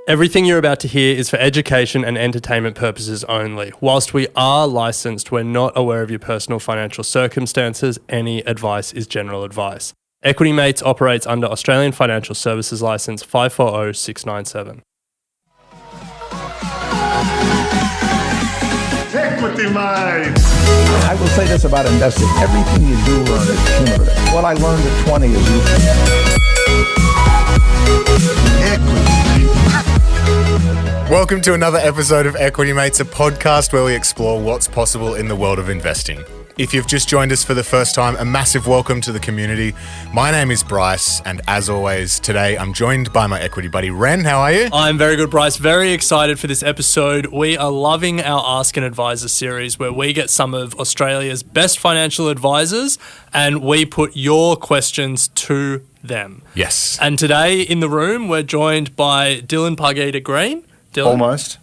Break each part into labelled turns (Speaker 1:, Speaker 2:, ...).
Speaker 1: Everything you're about to hear is for education and entertainment purposes only. Whilst we are licensed, we're not aware of your personal financial circumstances. Any advice is general advice. Equity Mates operates under Australian Financial Services Licence 540697.
Speaker 2: Equity Mates!
Speaker 3: I will say this about investing. Everything you do learn is cumulative. What I learned at 20 is useful.
Speaker 4: Welcome to another episode of Equity Mates, a podcast where we explore what's possible in the world of investing. If you've just joined us for the first time, a massive welcome to the community. My name is Bryce, and as always, today I'm joined by my equity buddy, Ren. How are you?
Speaker 1: I'm very good, Bryce. Very excited for this episode. We are loving our Ask an Advisor series where we get some of Australia's best financial advisors and we put your questions to them.
Speaker 4: Yes.
Speaker 1: And today in the room, we're joined by Dylan Pargiter-Green. Dylan? Almost.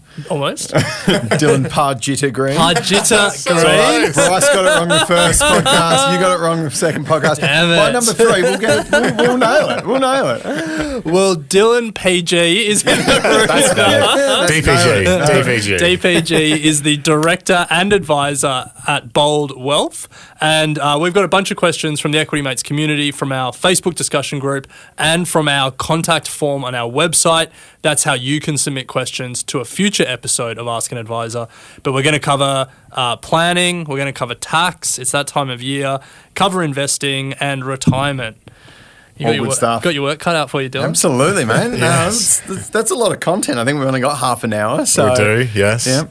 Speaker 5: Dylan Pargiter-Green.
Speaker 1: Pargiter-Green.
Speaker 5: Bryce got it wrong the first podcast. You got it wrong the second podcast.
Speaker 1: Damn it.
Speaker 5: By number 3, we'll get it. We'll nail it. We'll nail it.
Speaker 1: Well, Dylan PG is in the room.
Speaker 4: DPG.
Speaker 1: DPG is the director and advisor at Bold Wealth. And we've got a bunch of questions from the Equity Mates community, from our Facebook discussion group, and from our contact form on our website. That's how you can submit questions to a future episode of Ask an Advisor. But we're going to cover planning, we're going to cover tax, it's that time of year, cover investing and retirement. You
Speaker 5: All good stuff.
Speaker 1: Got your work cut out for you, Dylan.
Speaker 5: Absolutely, man.
Speaker 4: Yes.
Speaker 5: That's a lot of content. I think we've only got half an hour. So.
Speaker 4: We do, yes.
Speaker 5: Yeah.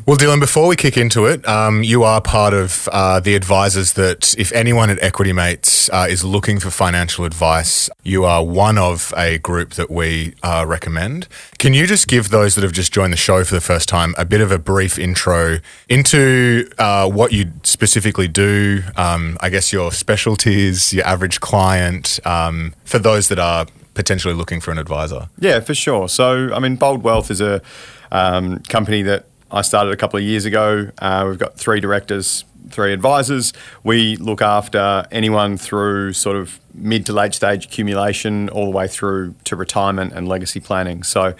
Speaker 4: Well, Dylan, before we kick into it, you are part of the advisors that if anyone at Equity Mates is looking for financial advice, you are one of a group that we recommend. Can you just give those that have just joined the show for the first time a bit of a brief intro into what you specifically do, I guess your specialties, your average client, for those that are potentially looking for an advisor?
Speaker 5: Yeah, for sure. So, I mean, Bold Wealth is a company that I started a couple of years ago. We've got 3 directors, 3 advisors. We look after anyone through sort of mid to late stage accumulation all the way through to retirement and legacy planning. So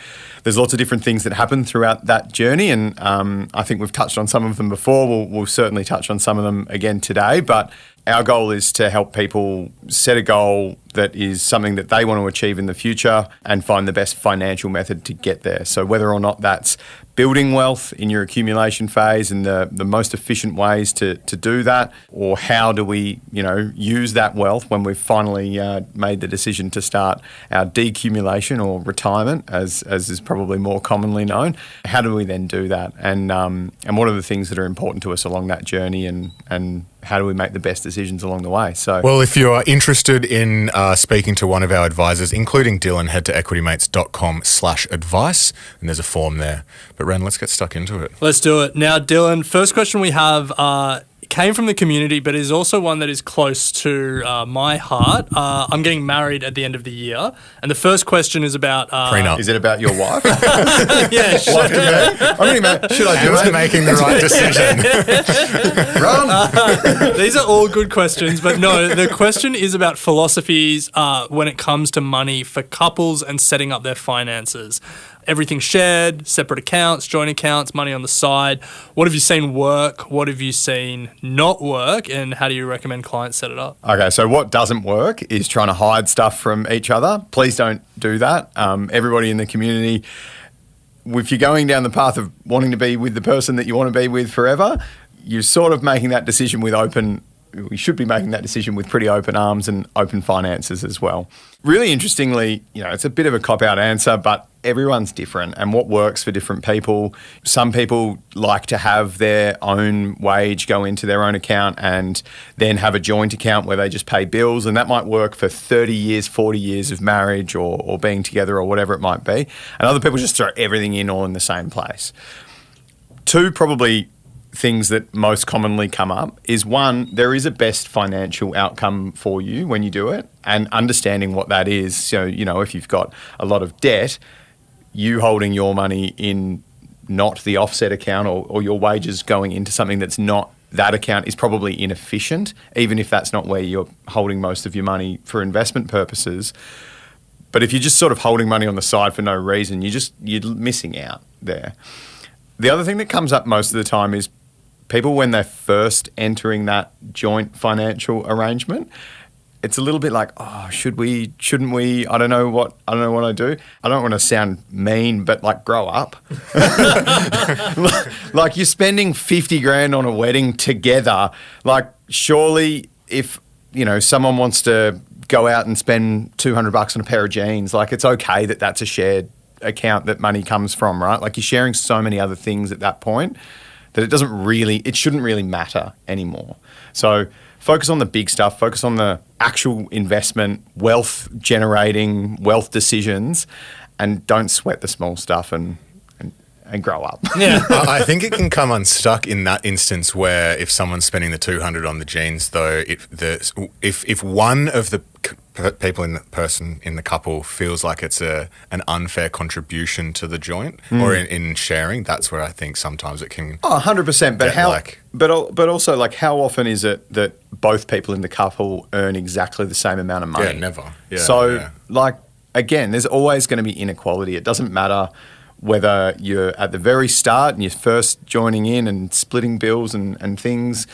Speaker 5: there's lots of different things that happen throughout that journey, and I think we've touched on some of them before. We'll certainly touch on some of them again today, but our goal is to help people set a goal that is something that they want to achieve in the future and find the best financial method to get there. So whether or not that's building wealth in your accumulation phase and the most efficient ways to do that, or how do we, use that wealth when we've finally made the decision to start our decumulation or retirement, as is probably more commonly known. How do we then do that? And what are the things that are important to us along that journey, and how do we make the best decisions along the way? So,
Speaker 4: well, if you are interested in speaking to one of our advisors, including Dylan, head to equitymates.com/advice, and there's a form there. But Ren, let's get stuck into it.
Speaker 1: Let's do it. Now, Dylan, first question we have came from the community, but is also one that is close to my heart. I'm getting married at the end of the year, and the first question is about...
Speaker 4: Prenup.
Speaker 5: Is it about your wife?
Speaker 1: Yeah, sure.
Speaker 5: Should I do it?
Speaker 4: Making the right decision.
Speaker 5: Run!
Speaker 1: These are all good questions, but no, the question is about philosophies when it comes to money for couples and setting up their finances. Everything shared, separate accounts, joint accounts, money on the side. What have you seen work? What have you seen not work? And how do you recommend clients set it up?
Speaker 5: Okay, so what doesn't work is trying to hide stuff from each other. Please don't do that. Everybody in the community, if you're going down the path of wanting to be with the person that you want to be with forever, you're sort of making that decision we should be making that decision with pretty open arms and open finances as well. Really interestingly, it's a bit of a cop-out answer, but everyone's different and what works for different people. Some people like to have their own wage go into their own account and then have a joint account where they just pay bills, and that might work for 30 years, 40 years of marriage or being together or whatever it might be. And other people just throw everything in all in the same place. 2 probably things that most commonly come up is, 1, there is a best financial outcome for you when you do it, and understanding what that is. So, if you've got a lot of debt, you holding your money in not the offset account or your wages going into something that's not that account is probably inefficient, even if that's not where you're holding most of your money for investment purposes. But if you're just sort of holding money on the side for no reason, you're missing out there. The other thing that comes up most of the time is people when they're first entering that joint financial arrangement, it's a little bit like, oh, should we, shouldn't we? I don't know what I do. I don't want to sound mean, but like grow up. Like you're spending 50 grand on a wedding together. Like surely if, someone wants to go out and spend $200 on a pair of jeans, like it's okay that that's a shared account that money comes from, right? Like you're sharing so many other things at that point that it shouldn't really matter anymore. So focus on the big stuff, focus on the actual investment, wealth generating, wealth decisions, and don't sweat the small stuff and grow up.
Speaker 1: Yeah.
Speaker 4: I think it can come unstuck in that instance where if someone's spending the 200 on the jeans, though, if one of the people in the couple feels like it's an unfair contribution to the joint or in sharing, that's where I think sometimes it can.
Speaker 5: Oh, 100%. But also like how often is it that both people in the couple earn exactly the same amount of money?
Speaker 4: Yeah, never. Yeah,
Speaker 5: so like again, there's always going to be inequality. It doesn't matter whether you're at the very start and you're first joining in and splitting bills and things,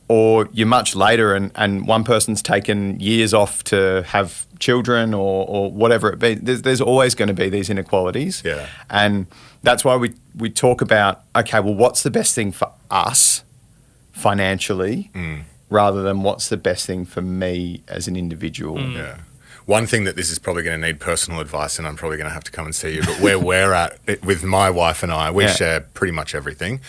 Speaker 5: or you're much later and one person's taken years off to have children or whatever it be. There's always going to be these inequalities.
Speaker 4: Yeah.
Speaker 5: And that's why we talk about, okay, well, what's the best thing for us financially rather than what's the best thing for me as an individual.
Speaker 4: Yeah. One thing that this is probably going to need personal advice, and I'm probably going to have to come and see you, but where we're at with my wife and I, we share pretty much everything.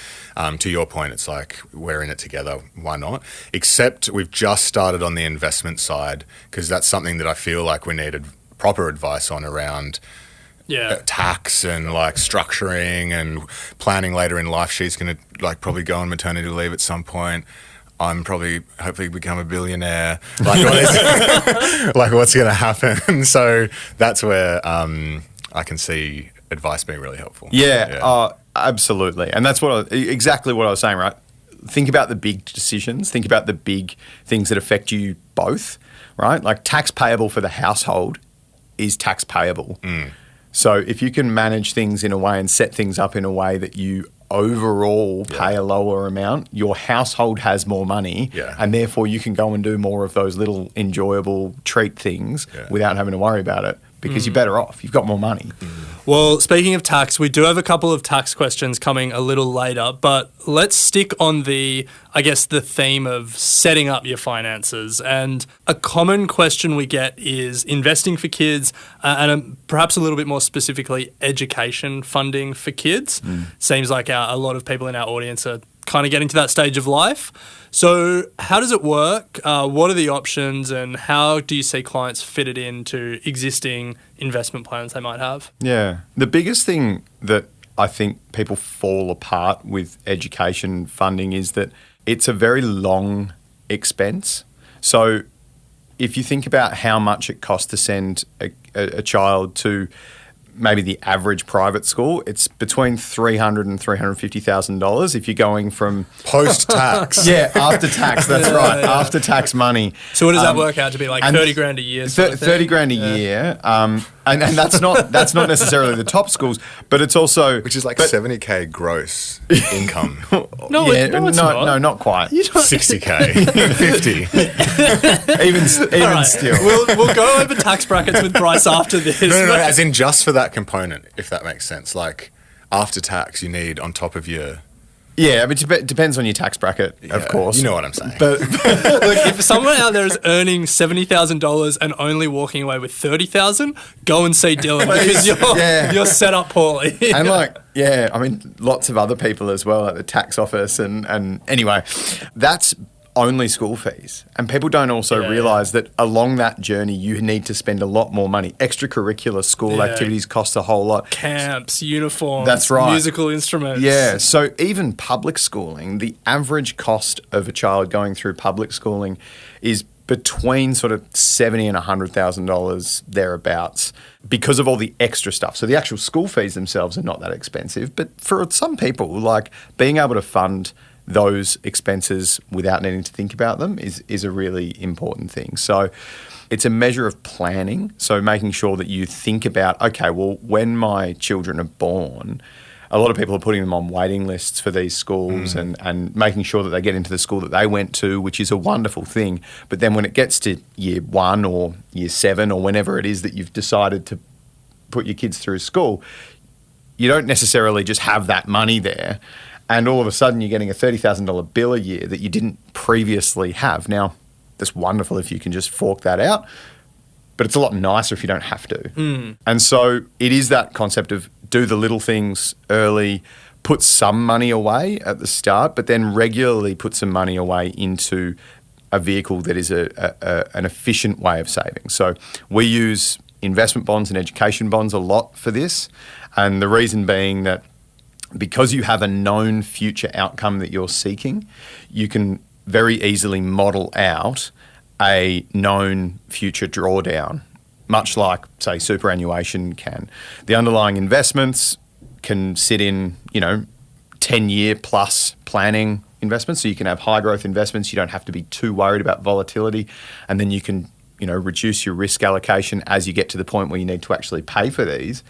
Speaker 4: To your point, it's like we're in it together. Why not? Except we've just started on the investment side because that's something that I feel like we needed proper advice on around tax and like structuring and planning later in life. She's going to like probably go on maternity leave at some point. I'm probably hopefully become a billionaire. Like, like what's going to happen? So that's where I can see advice being really helpful.
Speaker 5: Yeah. Absolutely. And that's exactly what I was saying, right? Think about the big decisions. Think about the big things that affect you both, right? Like tax payable for the household is tax payable. So if you can manage things in a way and set things up in a way that you overall pay a lower amount, your household has more money and therefore you can go and do more of those little enjoyable treat things without having to worry about it because you're better off. You've got more money.
Speaker 1: Well, speaking of tax, we do have a couple of tax questions coming a little later, but let's stick on the theme of setting up your finances. And a common question we get is investing for kids and perhaps a little bit more specifically education funding for kids. Seems like a lot of people in our audience are kind of getting to that stage of life. So how does it work? What are the options and how do you see clients fit it into existing investment plans they might have?
Speaker 5: Yeah. The biggest thing that I think people fall apart with education funding is that it's a very long expense. So if you think about how much it costs to send a child to maybe the average private school, it's between $300,000 and $350,000 if you're going from
Speaker 4: post-tax.
Speaker 5: Yeah, after tax. That's right, after tax money.
Speaker 1: So what does that work out to be? Like 30 grand a year?
Speaker 5: 30 grand a year, and that's not necessarily the top schools, but it's also
Speaker 4: which is like $70,000 gross income.
Speaker 5: No, not quite.
Speaker 4: $60,000, 50.
Speaker 5: even still.
Speaker 1: We'll go over tax brackets with Bryce after this.
Speaker 4: No, as in just for that component, if that makes sense. Like after tax, you need on top of your.
Speaker 5: Yeah, but it depends on your tax bracket, of course.
Speaker 4: You know what I'm saying.
Speaker 1: But look, if someone out there is earning $70,000 and only walking away with $30,000, go and see Dylan because you're set up poorly.
Speaker 5: And lots of other people as well at the tax office. And anyway, that's only school fees. And people don't also realise that along that journey, you need to spend a lot more money. Extracurricular school activities cost a whole lot.
Speaker 1: Camps, uniforms,
Speaker 5: that's right.
Speaker 1: Musical instruments.
Speaker 5: Yeah, so even public schooling, the average cost of a child going through public schooling is between sort of $70,000 and $100,000 thereabouts because of all the extra stuff. So the actual school fees themselves are not that expensive, but for some people, like being able to fund those expenses without needing to think about them is a really important thing. So it's a measure of planning. So making sure that you think about, okay, well, when my children are born, a lot of people are putting them on waiting lists for these schools and making sure that they get into the school that they went to, which is a wonderful thing. But then when it gets to year 1 or year 7 or whenever it is that you've decided to put your kids through school, you don't necessarily just have that money there. And all of a sudden you're getting a $30,000 bill a year that you didn't previously have. Now, that's wonderful if you can just fork that out, but it's a lot nicer if you don't have to. And so it is that concept of do the little things early, put some money away at the start, but then regularly put some money away into a vehicle that is an efficient way of saving. So we use investment bonds and education bonds a lot for this. And the reason being that because you have a known future outcome that you're seeking, you can very easily model out a known future drawdown, much like, say, superannuation can. The underlying investments can sit in, 10-year plus planning investments. So you can have high growth investments. You don't have to be too worried about volatility. And then you can, reduce your risk allocation as you get to the point where you need to actually pay for these.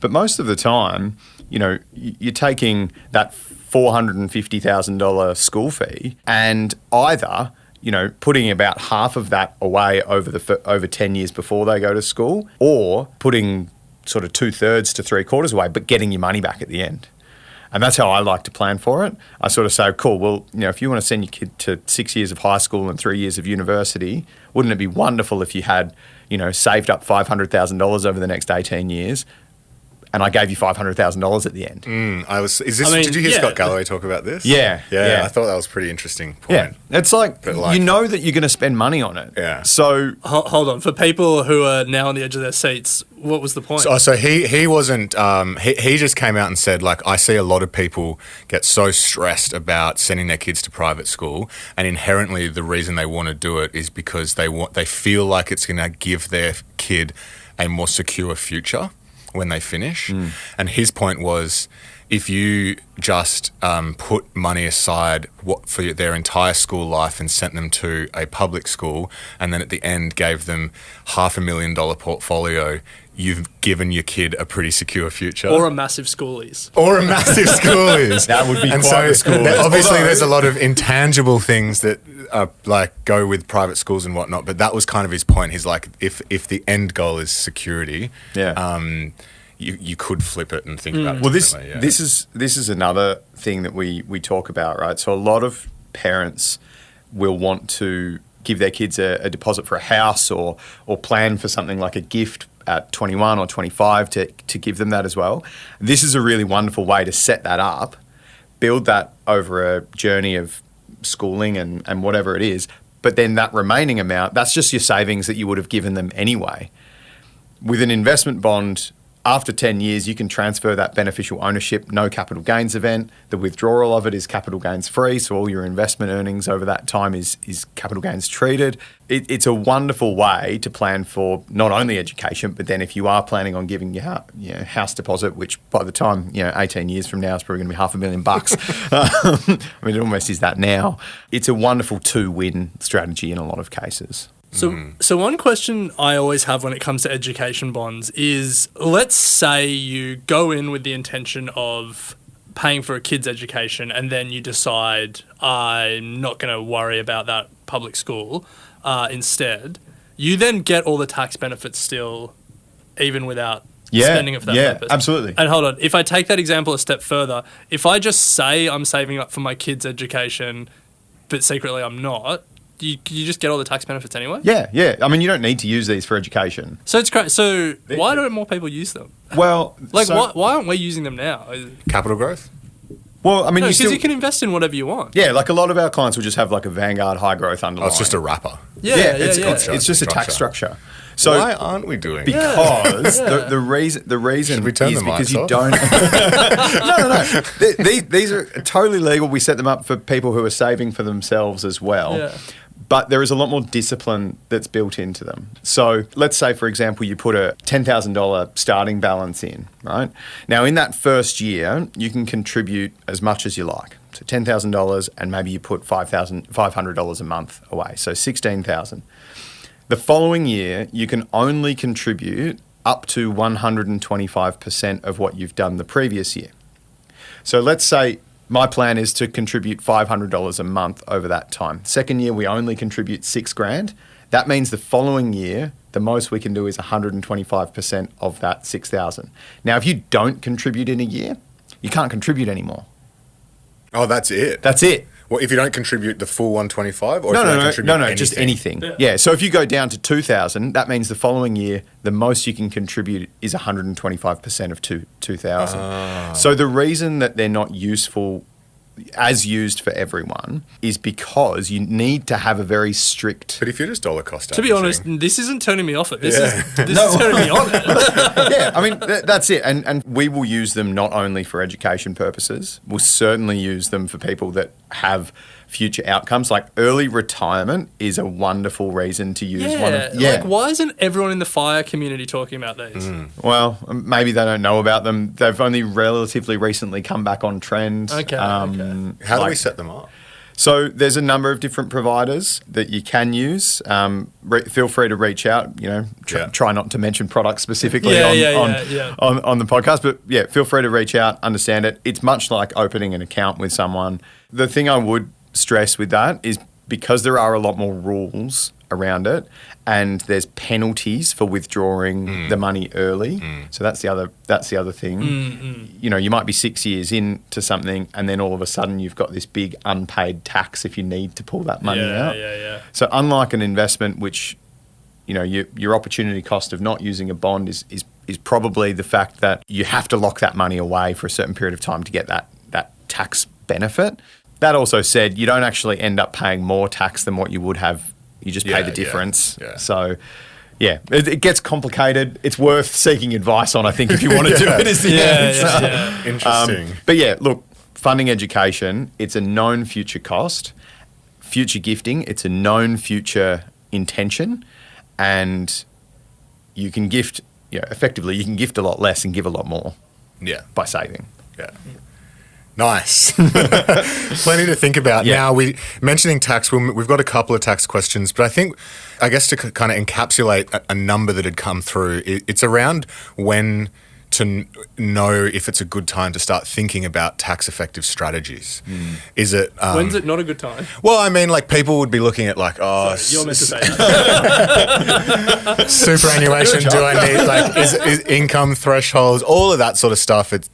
Speaker 5: But most of the time, you're taking that $450,000 school fee and either putting about half of that away over 10 years before they go to school, or putting sort of 2/3 to 3/4 away, but getting your money back at the end. And that's how I like to plan for it. I sort of say, cool, well, if you want to send your kid to 6 years of high school and 3 years of university, wouldn't it be wonderful if you had, saved up $500,000 over the next 18 years? And I gave you $500,000 at the end.
Speaker 4: Did you hear Scott Galloway talk about this?
Speaker 5: Yeah.
Speaker 4: I thought that was a pretty interesting point.
Speaker 5: Yeah. It's like, you know that you're going to spend money on it.
Speaker 4: Yeah.
Speaker 5: So
Speaker 1: hold on. For people who are now on the edge of their seats, what was the point?
Speaker 4: So he wasn't, he just came out and said, I see a lot of people get so stressed about sending their kids to private school, and inherently the reason they want to do it is because they feel like it's going to give their kid a more secure future when they finish. And his point was, if you just put money aside for their entire school life and sent them to a public school, and then at the end gave them $500,000 portfolio, you've given your kid a pretty secure future.
Speaker 1: Or a massive schoolies.
Speaker 5: That would be quite a school.
Speaker 4: Obviously, there's a lot of intangible things that go with private schools and whatnot, but that was kind of his point. He's like, if the end goal is security, you could flip it and think about it differently.
Speaker 5: This is another thing that we talk about, right? So a lot of parents will want to give their kids a deposit for a house or plan for something like a gift at 21 or 25 to give them that as well. This is a really wonderful way to set that up, build that over a journey of schooling and whatever it is, but then that remaining amount, that's just your savings that you would have given them anyway. With an investment bond, after 10 years, you can transfer that beneficial ownership, no capital gains event. The withdrawal of it is capital gains free, so all your investment earnings over that time is capital gains treated. It's a wonderful way to plan for not only education, but then if you are planning on giving your house deposit, which by the time 18 years from now is probably going to be $500,000. I mean, it almost is that now. It's a wonderful two-win strategy in a lot of cases.
Speaker 1: So one question I always have when it comes to education bonds is, let's say you go in with the intention of paying for a kid's education and then you decide, I'm not going to worry about that public school instead. You then get all the tax benefits still, even without spending it for that purpose.
Speaker 5: Yeah, absolutely.
Speaker 1: And hold on, if I take that example a step further, if I just say I'm saving up for my kid's education, but secretly I'm not, you just get all the tax benefits anyway?
Speaker 5: Yeah. I mean, you don't need to use these for education.
Speaker 1: So it's great. So why don't more people use them?
Speaker 5: Well,
Speaker 1: why aren't we using them now?
Speaker 4: Capital growth?
Speaker 5: Well, I mean,
Speaker 1: because you can invest in whatever you want.
Speaker 5: Yeah, like a lot of our clients will just have like a Vanguard high growth underlying.
Speaker 4: Oh, it's just a wrapper.
Speaker 5: It's just a tax structure. So
Speaker 4: why aren't we doing
Speaker 5: because the reason
Speaker 4: Should we turn
Speaker 5: is
Speaker 4: the
Speaker 5: because
Speaker 4: mics
Speaker 5: you
Speaker 4: off?
Speaker 5: don't. No. These are totally legal. We set them up for people who are saving for themselves as well.
Speaker 1: Yeah.
Speaker 5: But there is a lot more discipline that's built into them. So let's say, for example, you put a $10,000 starting balance in, right? Now, in that first year, you can contribute as much as you like. So $10,000, and maybe you put $500 a month away. So $16,000. The following year, you can only contribute up to 125% of what you've done the previous year. So let's say my plan is to contribute $500 a month over that time. Second year, we only contribute $6,000. That means the following year, the most we can do is 125% of that $6,000. Now, if you don't contribute in a year, you can't contribute anymore.
Speaker 4: Oh, that's it?
Speaker 5: That's it.
Speaker 4: Well, if you don't contribute the full 125, or if you don't contribute anything?
Speaker 5: Just anything. Yeah. So if you go down to 2,000, that means the following year, the most you can contribute is 125% of 2,000. So the reason that they're not useful as used for everyone is because you need to have a very strict.
Speaker 4: But if you're just dollar cost
Speaker 1: To be honest, this isn't turning me off it. This is turning me on it.
Speaker 5: Yeah, I mean, that's it. And we will use them not only for education purposes, we'll certainly use them for people that have future outcomes. Like early retirement is a wonderful reason to use one of.
Speaker 1: Yeah. Like, why isn't everyone in the fire community talking about these?
Speaker 5: Well, maybe they don't know about them. They've only relatively recently come back on trend.
Speaker 1: Okay.
Speaker 4: How do we set them up?
Speaker 5: So there's a number of different providers that you can use. Feel free to reach out. Try not to mention products specifically on the podcast, but yeah, feel free to reach out, understand it. It's much like opening an account with someone. The thing I would stress with that is because there are a lot more rules around it, and there's penalties for withdrawing the money early. So that's the other thing. You might be 6 years into something, and then all of a sudden you've got this big unpaid tax if you need to pull that money out. So unlike an investment, which your opportunity cost of not using a bond is probably the fact that you have to lock that money away for a certain period of time to get that tax benefit. That also said, you don't actually end up paying more tax than what you would have. You just pay the difference. Yeah. So, it gets complicated. It's worth seeking advice on, I think, if you want to do it. Is the answer.
Speaker 4: Interesting.
Speaker 5: But yeah, look, funding education, it's a known future cost. Future gifting, it's a known future intention. And you can gift, effectively, you can gift a lot less and give a lot more by saving.
Speaker 4: Yeah. Nice. Plenty to think about.
Speaker 5: Yeah.
Speaker 4: Now, mentioning tax, we've got a couple of tax questions, but I guess to kind of encapsulate a number that had come through, it's around when to know if it's a good time to start thinking about tax-effective strategies. Is it...
Speaker 1: When's it not a good time?
Speaker 4: Well, I mean, like, people would be looking at, like,
Speaker 1: Sorry, you're meant to say that.
Speaker 4: superannuation, do I need, like, is income thresholds, all of that sort of stuff. It's,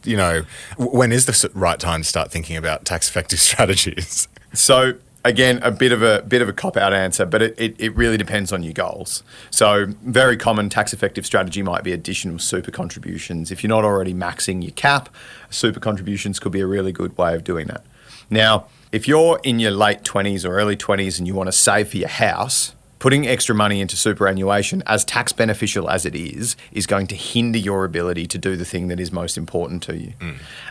Speaker 4: when is the right time to start thinking about tax-effective strategies?
Speaker 5: So... Again, a bit of a cop-out answer, but it really depends on your goals. So very common tax-effective strategy might be additional super contributions. If you're not already maxing your cap, super contributions could be a really good way of doing that. Now, if you're in your late 20s or early 20s and you want to save for your house, putting extra money into superannuation, as tax beneficial as it is going to hinder your ability to do the thing that is most important to you.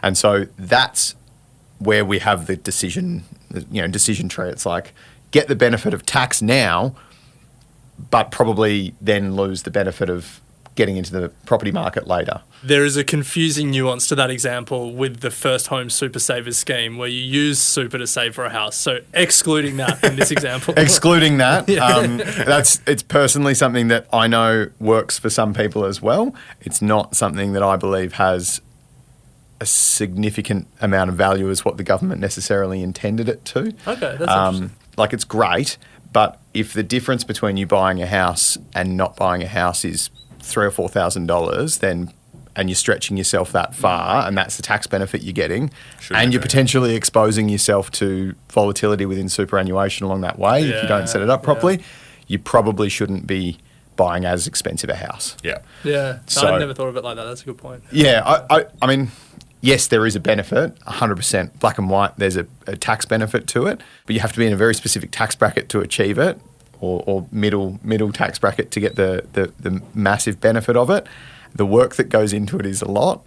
Speaker 5: And so that's where we have the decision tree. It's like, get the benefit of tax now, but probably then lose the benefit of getting into the property market later.
Speaker 1: There is a confusing nuance to that example with the first home super savers scheme where you use super to save for a house. So excluding that in this example.
Speaker 5: Excluding that, it's personally something that I know works for some people as well. It's not something that I believe has a significant amount of value as what the government necessarily intended it to.
Speaker 1: Okay, that's interesting.
Speaker 5: Like, it's great, but if the difference between you buying a house and not buying a house is $3,000 or $4,000, then and you're stretching yourself that far, and that's the tax benefit you're getting, and you're potentially exposing yourself to volatility within superannuation along that way if you don't set it up properly, you probably shouldn't be buying as expensive a house.
Speaker 1: Yeah.
Speaker 5: So,
Speaker 1: I'd never thought of it like that. That's a good point.
Speaker 5: Yeah, I mean, yes, there is a benefit, 100%. Black and white, there's a tax benefit to it, but you have to be in a very specific tax bracket to achieve it, or middle tax bracket to get the massive benefit of it. The work that goes into it is a lot.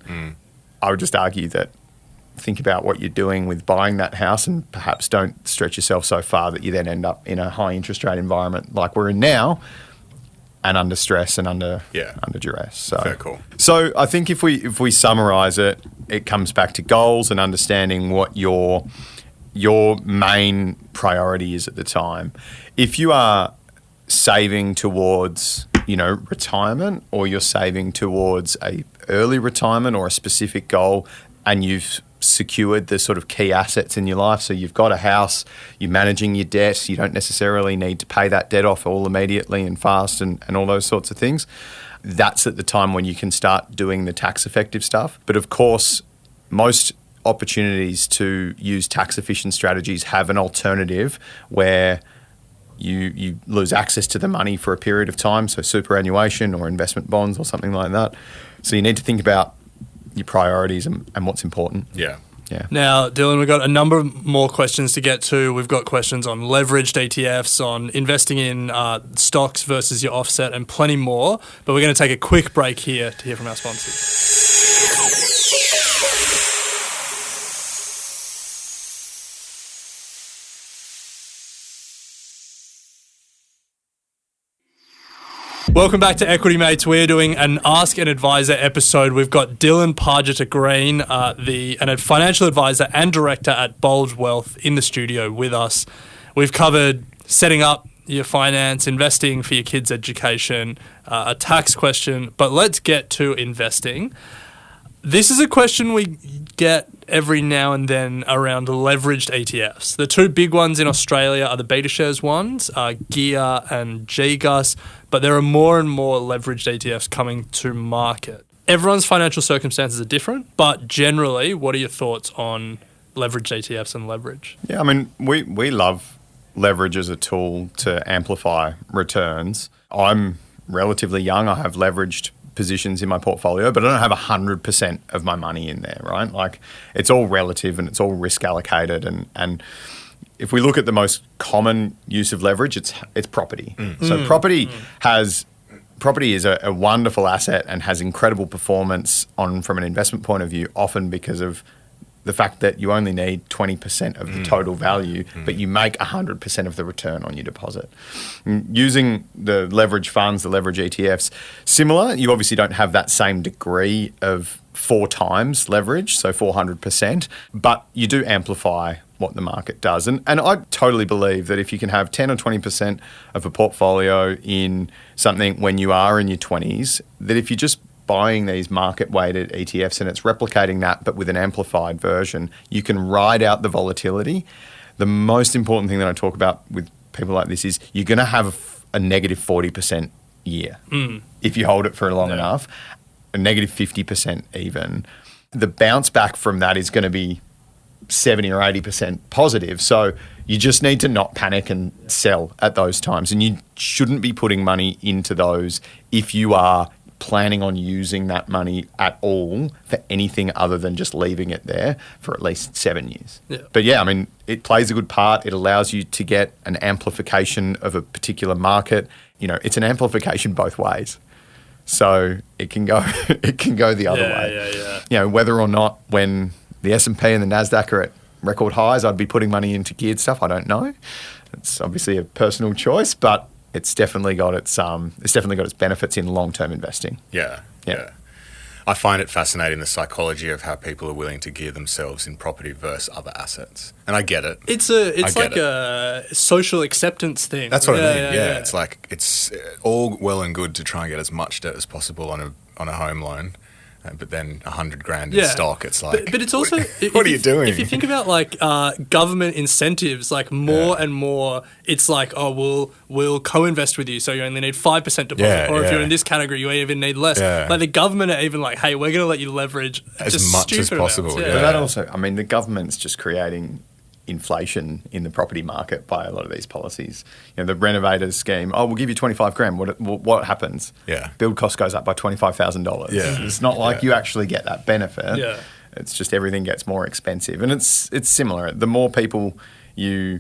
Speaker 5: I would just argue that think about what you're doing with buying that house and perhaps don't stretch yourself so far that you then end up in a high interest rate environment like we're in now, and under stress and under duress. So,
Speaker 4: very cool.
Speaker 5: So I think if we summarise it, it comes back to goals and understanding what your your main priority is at the time. If you are saving towards, retirement, or you're saving towards a early retirement or a specific goal, and you've secured the sort of key assets in your life, so you've got a house, you're managing your debt, you don't necessarily need to pay that debt off all immediately and fast and all those sorts of things, that's at the time when you can start doing the tax effective stuff. But of course, most opportunities to use tax efficient strategies have an alternative where you lose access to the money for a period of time, so superannuation or investment bonds or something like that. So you need to think about your priorities and what's important.
Speaker 4: Yeah.
Speaker 5: Yeah.
Speaker 1: Now, Dylan, we've got a number of more questions to get to. We've got questions on leveraged ETFs, on investing in stocks versus your offset, and plenty more. But we're going to take a quick break here to hear from our sponsors. Welcome back to Equity Mates. We're doing an Ask an Advisor episode. We've got Dylan Pargiter-Green, a financial advisor and director at Bold Wealth, in the studio with us. We've covered setting up your finance, investing for your kids' education, a tax question, but let's get to investing. This is a question we get every now and then around leveraged ETFs. The two big ones in Australia are the BetaShares ones, GEAR and GGUS, but there are more and more leveraged ETFs coming to market. Everyone's financial circumstances are different, but generally, what are your thoughts on leveraged ETFs and leverage?
Speaker 5: Yeah, I mean, we love leverage as a tool to amplify returns. I'm relatively young. I have leveraged positions in my portfolio, but I don't have 100% of my money in there, right? Like, it's all relative and it's all risk allocated. And if we look at the most common use of leverage, it's property. So property is a wonderful asset and has incredible performance from an investment point of view, often because of the fact that you only need 20% of the total value, but you make 100% of the return on your deposit. Using the leverage funds, the leverage ETFs, similar, you obviously don't have that same degree of 4 times leverage, so 400%, but you do amplify what the market does. And I totally believe that if you can have 10 or 20% of a portfolio in something when you are in your 20s, that if you just buying these market-weighted ETFs and it's replicating that but with an amplified version, you can ride out the volatility. The most important thing that I talk about with people like this is you're going to have a negative 40% year if you hold it for long enough, a negative 50% even. The bounce back from that is going to be 70 or 80% positive. So you just need to not panic and sell at those times. And you shouldn't be putting money into those if you are planning on using that money at all for anything other than just leaving it there for at least 7 years. Yeah. But yeah, I mean, it plays a good part. It allows you to get an amplification of a particular market. It's an amplification both ways. So it can go the other way. Yeah. Whether or not when the S&P and the NASDAQ are at record highs, I'd be putting money into geared stuff. I don't know. It's obviously a personal choice, but it's definitely got its benefits in long-term investing.
Speaker 4: Yeah. I find it fascinating, the psychology of how people are willing to gear themselves in property versus other assets, and I get it.
Speaker 1: It's like a social acceptance thing.
Speaker 4: That's what I mean. Yeah, it's like it's all well and good to try and get as much debt as possible on a home loan. But then $100,000 in stock, it's like,
Speaker 1: but it's also
Speaker 4: what are you doing?
Speaker 1: If you think about like government incentives, like more and more, it's like, oh, we'll co-invest with you, so you only need 5% deposit, or if you're in this category, you even need less. Like the government are even like, hey, we're going to let you leverage
Speaker 4: as much as possible.
Speaker 5: But that also, I mean, the government's just creating inflation in the property market by a lot of these policies. The renovators scheme, we'll give you $25,000. What happens? Build cost goes up by $25,000. It's not like you actually get that benefit. It's just everything gets more expensive. And it's similar. The more people you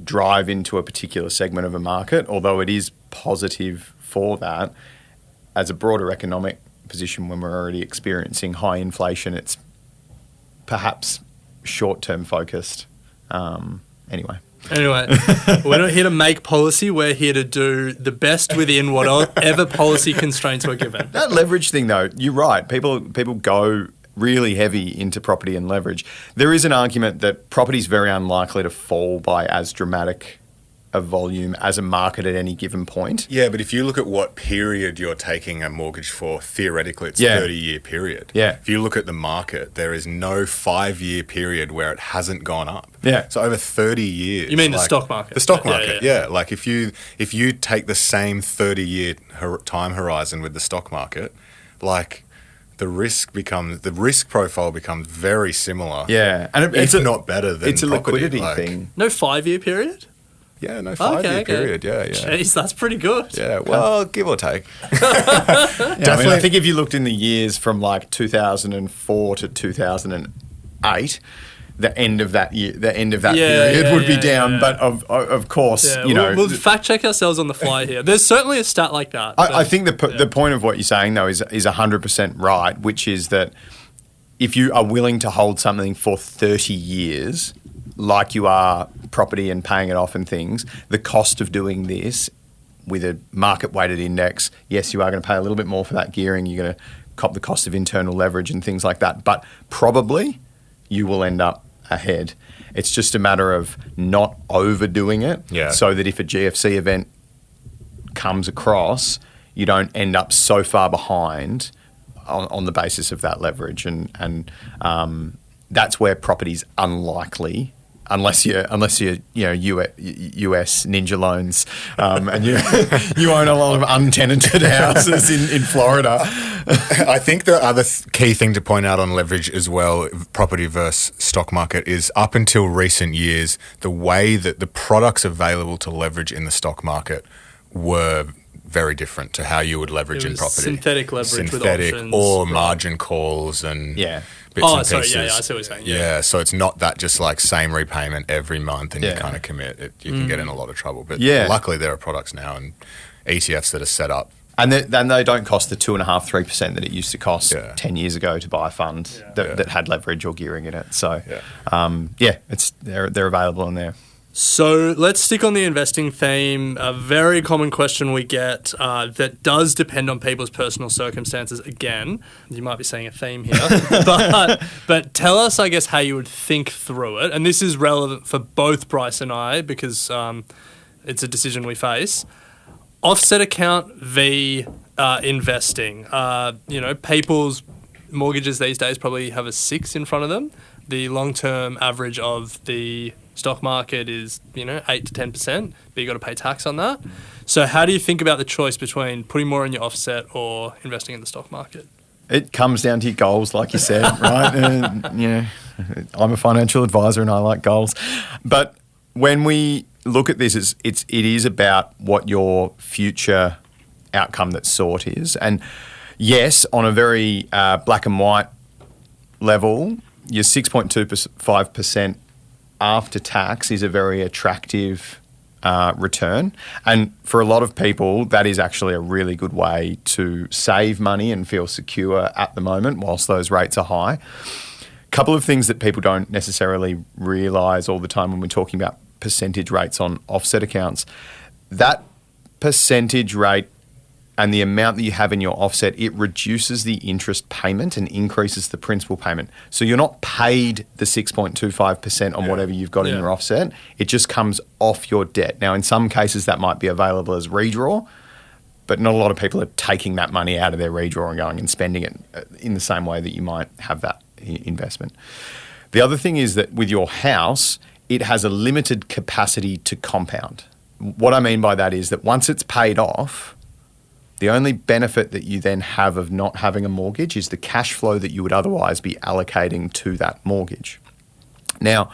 Speaker 5: drive into a particular segment of a market, although it is positive for that, as a broader economic position when we're already experiencing high inflation, it's perhaps short-term focused. Anyway, we're not here to make policy. We're here to do the best within whatever policy constraints we're given. That leverage thing, though, you're right. People go really heavy into property and leverage. There is an argument that property is very unlikely to fall by as dramatic a volume as a market at any given point.
Speaker 4: Yeah, but if you look at what period you're taking a mortgage for, theoretically it's
Speaker 5: Yeah.
Speaker 4: 30-year period.
Speaker 5: Yeah.
Speaker 4: If you look at the market, there is no 5-year period where it hasn't gone up.
Speaker 5: Yeah.
Speaker 4: So over 30 years.
Speaker 1: You mean the stock market?
Speaker 4: The stock
Speaker 1: Yeah,
Speaker 4: market,
Speaker 1: yeah.
Speaker 4: yeah. Like if you take the same 30-year time horizon with the stock market, like the risk profile becomes very similar.
Speaker 5: Yeah. And
Speaker 4: If not better than
Speaker 5: it's a
Speaker 4: property,
Speaker 5: liquidity
Speaker 4: like-
Speaker 5: thing.
Speaker 1: No 5-year period?
Speaker 4: Yeah, no 5-year period. Yeah.
Speaker 1: Jeez, that's pretty good.
Speaker 4: Yeah, well, give or take.
Speaker 5: Definitely. I think if you looked in the years from like 2004 to 2008, the end of that year, period would be down.
Speaker 1: yeah.
Speaker 5: But of course,
Speaker 1: Yeah,
Speaker 5: you know,
Speaker 1: we'll fact check ourselves on the fly here. There's certainly a stat like that.
Speaker 5: I think the point of what you're saying though is 100% right, which is that if you are willing to hold something for 30 years, like you are property and paying it off and things, the cost of doing this with a market-weighted index, yes, you are going to pay a little bit more for that gearing. You're going to cop the cost of internal leverage and things like that. But probably you will end up ahead. It's just a matter of not overdoing it so that if a GFC event comes across, you don't end up so far behind on the basis of that leverage. And that's where property's unlikely, unless you're US ninja loans and you own a lot of untenanted houses in Florida.
Speaker 4: I think the other key thing to point out on leverage as well, property versus stock market, is up until recent years, the way that the products available to leverage in the stock market were very different to how you would leverage
Speaker 1: It
Speaker 4: in
Speaker 1: was
Speaker 4: property.
Speaker 1: synthetic leverage with options.
Speaker 4: or
Speaker 1: Right.
Speaker 4: margin calls and
Speaker 5: Yeah.
Speaker 4: bits and
Speaker 1: sorry,
Speaker 4: pieces.
Speaker 1: yeah, I see what you're saying.
Speaker 4: Yeah, so it's not that just like same repayment every month and you
Speaker 5: Yeah.
Speaker 4: kind of commit. You can get in a lot of trouble. But
Speaker 5: Yeah.
Speaker 4: luckily there are products now and ETFs that are set up.
Speaker 5: And then they don't cost the 2.5-3% that it used to cost
Speaker 4: Yeah.
Speaker 5: 10 years ago to buy a fund that had leverage or gearing in it. So, they're available in there.
Speaker 1: So let's stick on the investing theme. A very common question we get that does depend on people's personal circumstances. Again, you might be seeing a theme here, but tell us, I guess, how you would think through it. And this is relevant for both Bryce and I because it's a decision we face. Offset account v. Investing. People's mortgages these days probably have a 6 in front of them. The long-term average of the stock market is, 8 to 10%, but you got to pay tax on that. So how do you think about the choice between putting more in your offset or investing in the stock market?
Speaker 5: It comes down to your goals, like you said, right? I'm a financial advisor and I like goals. But when we look at this, it is about what your future outcome that's sought is. And yes, on a very black and white level, your 6.25% after tax is a very attractive return. And for a lot of people, that is actually a really good way to save money and feel secure at the moment whilst those rates are high. A couple of things that people don't necessarily realise all the time when we're talking about percentage rates on offset accounts. That percentage rate and the amount that you have in your offset, it reduces the interest payment and increases the principal payment. So you're not paid the 6.25% on whatever you've got in your offset. It just comes off your debt. Now, in some cases, that might be available as redraw, but not a lot of people are taking that money out of their redraw and going and spending it in the same way that you might have that investment. The other thing is that with your house, it has a limited capacity to compound. What I mean by that is that once it's paid off, the only benefit that you then have of not having a mortgage is the cash flow that you would otherwise be allocating to that mortgage. Now,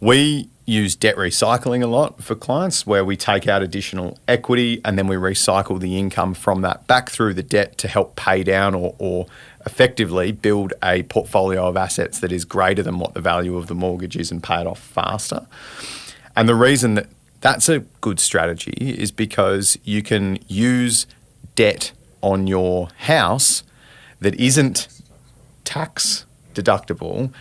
Speaker 5: we use debt recycling a lot for clients where we take out additional equity and then we recycle the income from that back through the debt to help pay down or effectively build a portfolio of assets that is greater than what the value of the mortgage is and pay it off faster. And the reason that that's a good strategy is because you can use debt on your house that isn't tax deductible,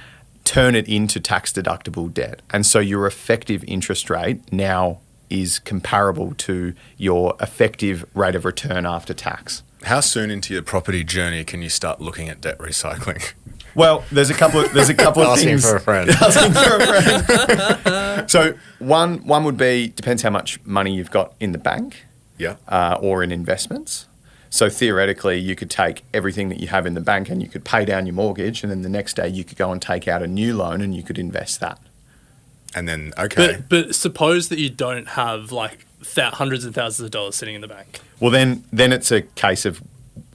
Speaker 5: turn it into tax deductible debt. And so your effective interest rate now is comparable to your effective rate of return after tax.
Speaker 4: How soon into your property journey can you start looking at debt recycling?
Speaker 5: Well, there's a couple of
Speaker 4: Asking
Speaker 5: things.
Speaker 4: for a friend.
Speaker 5: Asking for a friend. So one would be, depends how much money you've got in the bank,
Speaker 4: Yeah.
Speaker 5: or in investments. So theoretically, you could take everything that you have in the bank and you could pay down your mortgage, and then the next day you could go and take out a new loan and you could invest that.
Speaker 4: And then, okay.
Speaker 1: But suppose that you don't have like hundreds of thousands of dollars sitting in the bank.
Speaker 5: Well, then it's a case of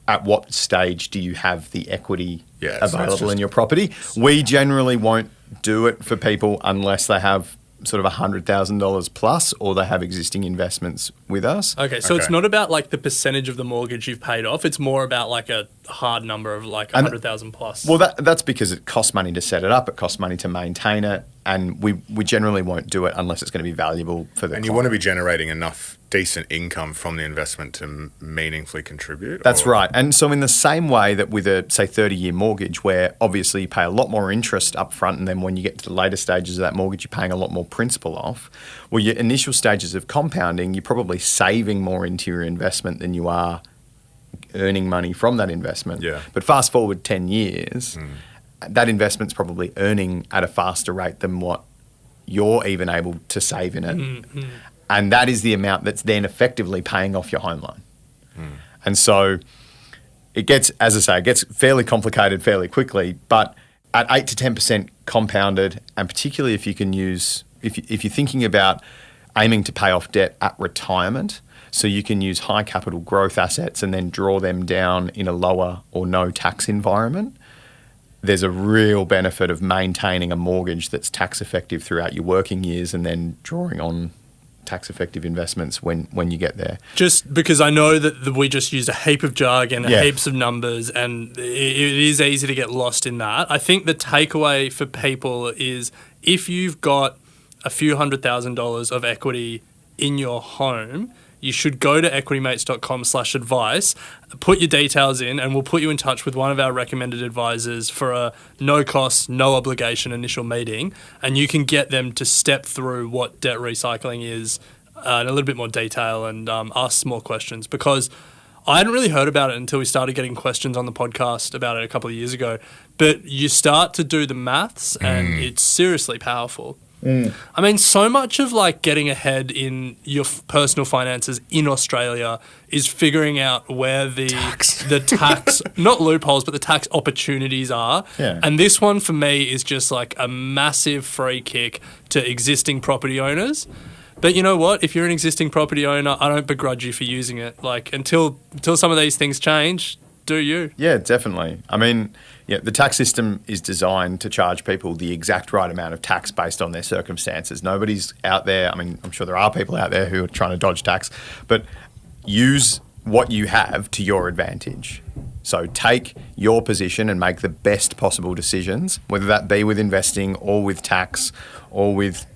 Speaker 5: at what stage do you have the equity
Speaker 4: Yeah, so it's
Speaker 5: available
Speaker 4: just-
Speaker 5: in your property? We generally won't do it for people unless they have sort of $100,000 plus, or they have existing investments with us.
Speaker 1: Okay, so it's
Speaker 4: Okay.
Speaker 1: not about like the percentage of the mortgage you've paid off. It's more about like a hard number of like 100,000 plus.
Speaker 5: Well, that's because it costs money to set it up. It costs money to maintain it, and we generally won't do it unless it's going to be valuable for the
Speaker 4: And you
Speaker 5: client.
Speaker 4: want to be generating enough decent income from the investment to meaningfully contribute?
Speaker 5: That's
Speaker 4: or-
Speaker 5: right. And so in the same way that with a, say, 30-year mortgage, where obviously you pay a lot more interest up front, and then when you get to the later stages of that mortgage, you're paying a lot more principal off. Well, your initial stages of compounding, you're probably saving more into your investment than you are earning money from that investment.
Speaker 4: Yeah.
Speaker 5: But fast forward 10 years, that investment's probably earning at a faster rate than what you're even able to save in it. And that is the amount that's then effectively paying off your home loan. And so it gets, as I say, it gets fairly complicated fairly quickly, but at 8 to 10% compounded, and particularly if you can use, if you're thinking about aiming to pay off debt at retirement, so you can use high capital growth assets and then draw them down in a lower or no tax environment, there's a real benefit of maintaining a mortgage that's tax effective throughout your working years and then drawing on tax effective investments when you get there.
Speaker 1: Just because I know that we just used a heap of jargon,
Speaker 5: Yeah.
Speaker 1: heaps of numbers, and it is easy to get lost in that. I think the takeaway for people is if you've got a few $100,000 of equity in your home, you should go to equitymates.com/advice, put your details in, and we'll put you in touch with one of our recommended advisors for a no-cost, no-obligation initial meeting, and you can get them to step through what debt recycling is in a little bit more detail and ask some more questions, because I hadn't really heard about it until we started getting questions on the podcast about it a couple of years ago. But you start to do the maths, and it's seriously powerful. I mean, so much of like getting ahead in your personal finances in Australia is figuring out where the tax not loopholes, but the tax opportunities are.
Speaker 5: Yeah.
Speaker 1: And this one for me is just like a massive free kick to existing property owners. But you know what? If you're an existing property owner, I don't begrudge you for using it. Like until some of these things change, do you?
Speaker 5: Yeah, definitely. I mean, yeah, the tax system is designed to charge people the exact right amount of tax based on their circumstances. Nobody's out there, I mean, I'm sure there are people out there who are trying to dodge tax, but use what you have to your advantage. So take your position and make the best possible decisions, whether that be with investing or with tax or with,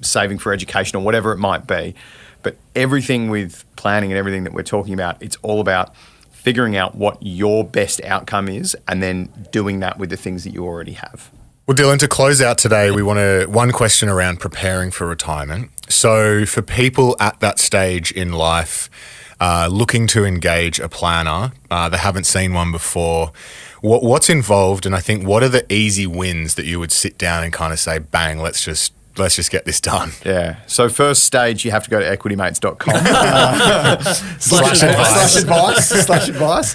Speaker 5: saving for education or whatever it might be. But everything with planning and everything that we're talking about, it's all about figuring out what your best outcome is and then doing that with the things that you already have.
Speaker 4: Well, Dylan, to close out today, we want one question around preparing for retirement. So for people at that stage in life looking to engage a planner, they haven't seen one before, what's involved, and I think what are the easy wins that you would sit down and kind of say, bang, let's just get this done?
Speaker 5: Yeah. So first stage, you have to go to equitymates.com. slash advice.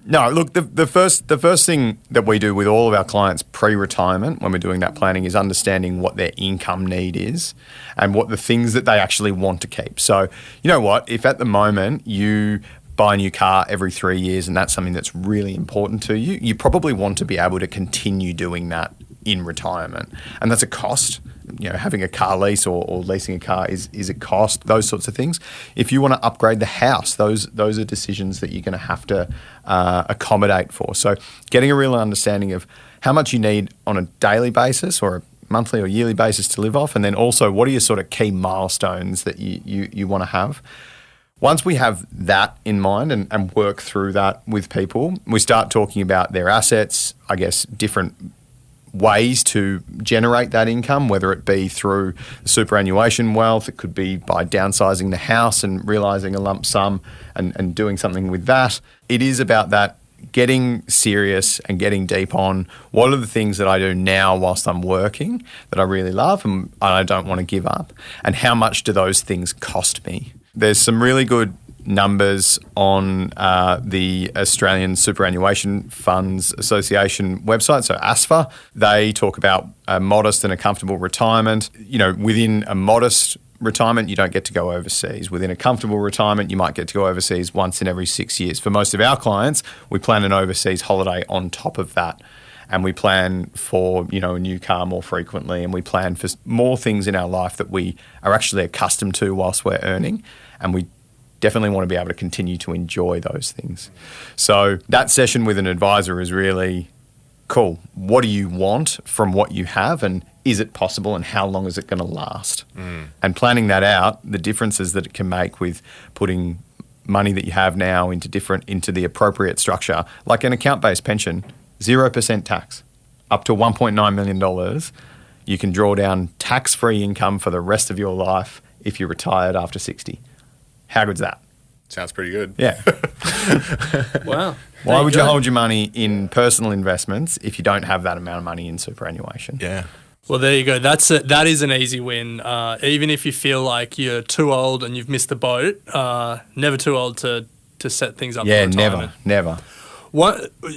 Speaker 5: No, look, the first thing that we do with all of our clients pre-retirement when we're doing that planning is understanding what their income need is and what the things that they actually want to keep. So, you know what? If at the moment you buy a new car every 3 years and that's something that's really important to you, you probably want to be able to continue doing that in retirement. And that's a cost. Having a car lease or leasing a car is a cost, those sorts of things. If you want to upgrade the house, those are decisions that you're going to have to accommodate for. So getting a real understanding of how much you need on a daily basis or a monthly or yearly basis to live off, and then also what are your sort of key milestones that you want to have. Once we have that in mind and work through that with people, we start talking about their assets, I guess different ways to generate that income, whether it be through superannuation wealth, it could be by downsizing the house and realising a lump sum and doing something with that. It is about that getting serious and getting deep on what are the things that I do now whilst I'm working that I really love and I don't want to give up, and how much do those things cost me? There's some really good numbers on the Australian Superannuation Funds Association website, so ASFA. They talk about a modest and a comfortable retirement. Within a modest retirement, you don't get to go overseas. Within a comfortable retirement, you might get to go overseas once in every 6 years. For most of our clients, we plan an overseas holiday on top of that. And we plan for, a new car more frequently, and we plan for more things in our life that we are actually accustomed to whilst we're earning. And we definitely want to be able to continue to enjoy those things. So that session with an advisor is really cool. What do you want from what you have, and is it possible, and how long is it going to last? And planning that out, the differences that it can make with putting money that you have now into the appropriate structure, like an account-based pension, 0% tax, up to $1.9 million. You can draw down tax-free income for the rest of your life if you're retired after 60. How good's that?
Speaker 4: Sounds pretty good.
Speaker 5: Yeah.
Speaker 1: Wow.
Speaker 5: Why would you hold your money in personal investments if you don't have that amount of money in superannuation?
Speaker 4: Yeah.
Speaker 1: Well, there you go. That is an easy win. Even if you feel like you're too old and you've missed the boat, never too old to set things up.
Speaker 5: Yeah,
Speaker 1: for retirement.
Speaker 5: never.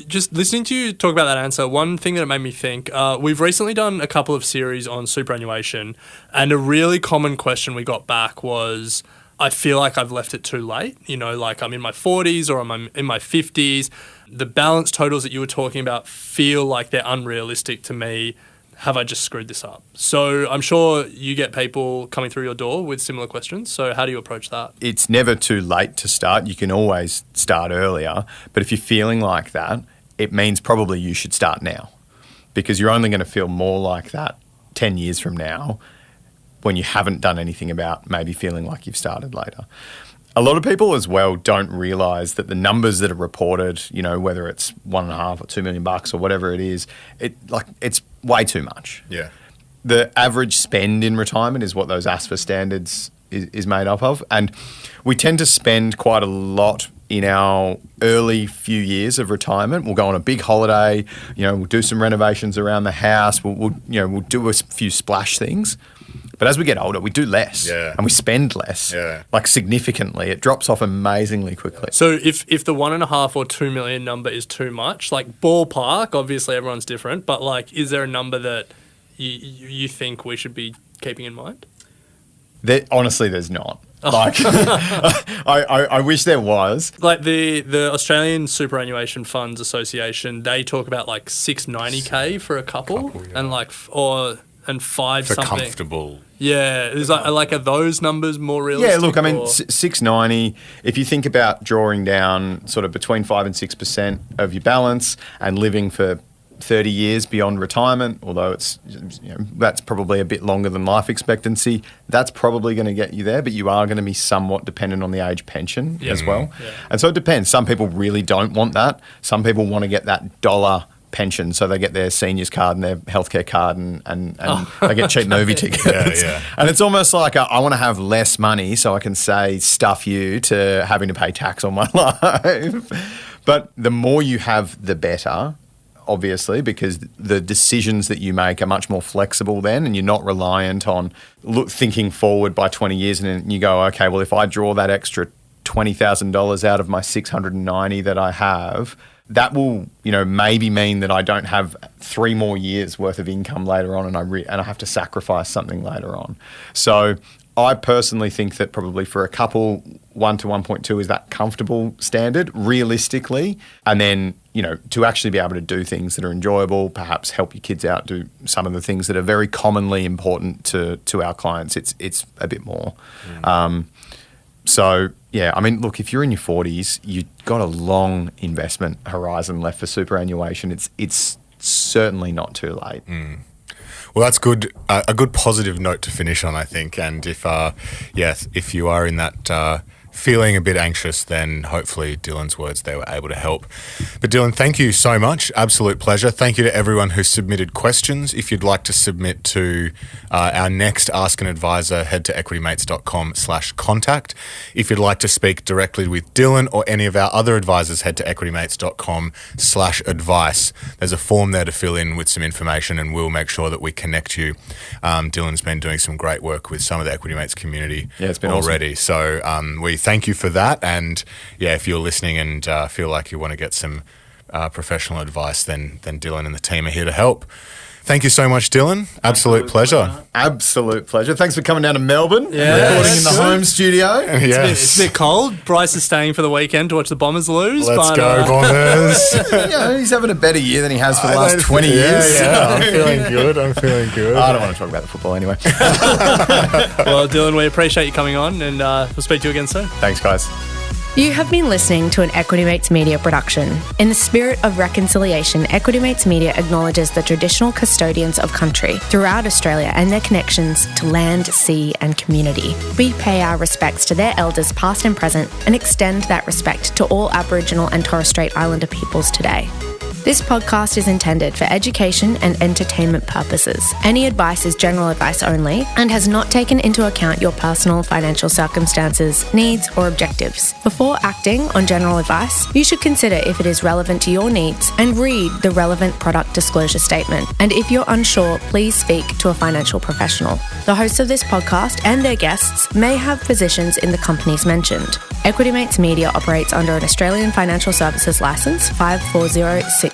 Speaker 1: Just listening to you talk about that answer, one thing that it made me think, we've recently done a couple of series on superannuation, and a really common question we got back was, I feel like I've left it too late. Like I'm in my 40s or I'm in my 50s. The balance totals that you were talking about feel like they're unrealistic to me. Have I just screwed this up? So I'm sure you get people coming through your door with similar questions. So how do you approach that?
Speaker 5: It's never too late to start. You can always start earlier. But if you're feeling like that, it means probably you should start now, because you're only going to feel more like that 10 years from now when you haven't done anything about maybe feeling like you've started later. A lot of people as well don't realise that the numbers that are reported, whether it's $1.5 or $2 million or whatever it is, it's way too much.
Speaker 4: Yeah.
Speaker 5: The average spend in retirement is what those ASFA standards is made up of. And we tend to spend quite a lot in our early few years of retirement. We'll go on a big holiday, we'll do some renovations around the house, we'll do a few splash things. But as we get older, we do less, and we spend less, like significantly. It drops off amazingly quickly.
Speaker 1: So if the 1.5 or 2 million number is too much, like ballpark, obviously everyone's different, but like, is there a number that you think we should be keeping in mind?
Speaker 5: Honestly, there's not. Like, I wish there was.
Speaker 1: Like the Australian Superannuation Funds Association, they talk about like 690K for a couple, and five
Speaker 4: for
Speaker 1: something.
Speaker 4: Comfortable.
Speaker 1: Yeah, is are those numbers more realistic?
Speaker 5: Yeah, look, I mean, 690. If you think about drawing down sort of between 5 and 6% of your balance and living for 30 years beyond retirement, although it's that's probably a bit longer than life expectancy, that's probably going to get you there, but you are going to be somewhat dependent on the age pension as well. Yeah. And so it depends. Some people really don't want that. Some people want to get that dollar pension, so they get their seniors card and their healthcare card and they get cheap movie tickets. And it's almost like I want to have less money so I can say stuff you to having to pay tax on my life. But the more you have, the better, obviously, because the decisions that you make are much more flexible then, and you're not reliant on thinking forward by 20 years and then you go, okay, well, if I draw that extra $20,000 out of my 690 that I have, that will, maybe mean that I don't have 3 more years worth of income later on, and I have to sacrifice something later on. So I personally think that probably for a couple, 1 to 1.2 is that comfortable standard, realistically. And then, to actually be able to do things that are enjoyable, perhaps help your kids out, do some of the things that are very commonly important to our clients, it's a bit more. So, yeah, I mean, look, if you're in your 40s, you've got a long investment horizon left for superannuation. It's certainly not too late.
Speaker 4: Well, that's good. A good positive note to finish on, I think. And if you are in that feeling a bit anxious, then hopefully Dylan's words there were able to help. But Dylan, thank you so much. Absolute pleasure. Thank you to everyone who submitted questions. If you'd like to submit to our next Ask an Advisor, head to equitymates.com/contact. If you'd like to speak directly with Dylan or any of our other advisors, head to equitymates.com/advice. There's a form there to fill in with some information, and we'll make sure that we connect you. Dylan's been doing some great work with some of the Equity Mates community
Speaker 5: it's been
Speaker 4: already.
Speaker 5: awesome.
Speaker 4: So we thank you for that. And if you're listening and feel like you want to get some professional advice, then Dylan and the team are here to help. Thank you so much, Dylan. Absolute pleasure.
Speaker 5: Absolute pleasure. Thanks for coming down to Melbourne.
Speaker 1: Yeah,
Speaker 5: recording in the home studio.
Speaker 1: It's a bit cold. Bryce is staying for the weekend to watch the Bombers lose.
Speaker 4: Let's go, Bombers.
Speaker 5: He's having a better year than he has for the last 20 years.
Speaker 4: Yeah, I'm feeling good. I
Speaker 5: don't want to talk about the football anyway.
Speaker 1: Well, Dylan, we appreciate you coming on, and we'll speak to you again soon.
Speaker 5: Thanks, guys.
Speaker 6: You have been listening to an Equity Mates Media production. In the spirit of reconciliation, Equity Mates Media acknowledges the traditional custodians of country throughout Australia and their connections to land, sea and community. We pay our respects to their elders past and present and extend that respect to all Aboriginal and Torres Strait Islander peoples today. This podcast is intended for education and entertainment purposes. Any advice is general advice only and has not taken into account your personal financial circumstances, needs, or objectives. Before acting on general advice, you should consider if it is relevant to your needs and read the relevant product disclosure statement. And if you're unsure, please speak to a financial professional. The hosts of this podcast and their guests may have positions in the companies mentioned. Equity Mates Media operates under an Australian Financial Services Licence 540697.